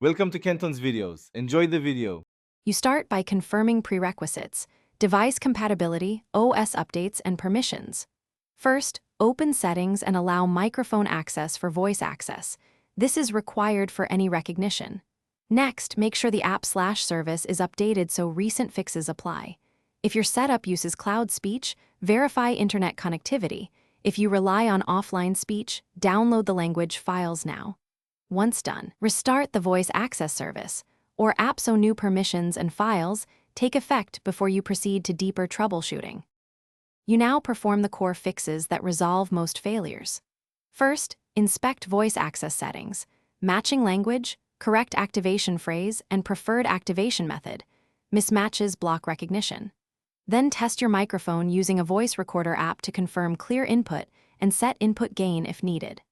Welcome to Kenton's videos. Enjoy the video. You start by confirming prerequisites, device compatibility, OS updates, and permissions. First, open Settings and allow microphone access for voice access. This is required for any recognition. Next, make sure the app/service is updated so recent fixes apply. If your setup uses cloud speech, verify internet connectivity. If you rely on offline speech, download the language files now. Once done, restart the voice access service, or app so new permissions and files take effect before you proceed to deeper troubleshooting. You now perform the core fixes that resolve most failures. First, inspect voice access settings, matching language, correct activation phrase, and preferred activation method. Mismatches block recognition. Then test your microphone using a voice recorder app to confirm clear input and set input gain if needed.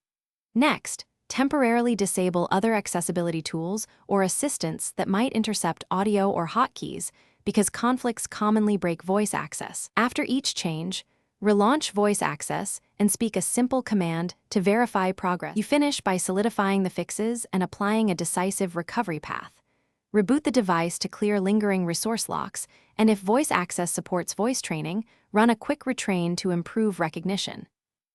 Next, temporarily disable other accessibility tools or assistants that might intercept audio or hotkeys because conflicts commonly break voice access. After each change, relaunch voice access and speak a simple command to verify progress. You finish by solidifying the fixes and applying a decisive recovery path. Reboot the device to clear lingering resource locks, and if voice access supports voice training, run a quick retrain to improve recognition.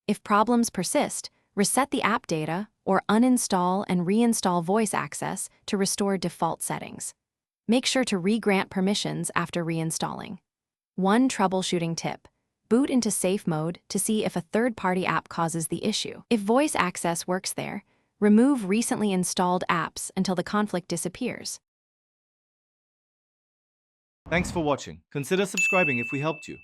If problems persist, reset the app data or uninstall and reinstall voice access to restore default settings. Make sure to re-grant permissions after reinstalling. One troubleshooting tip: boot into safe mode to see if a third-party app causes the issue. If voice access works there, remove recently installed apps until the conflict disappears. Thanks for watching. Consider subscribing if we helped you.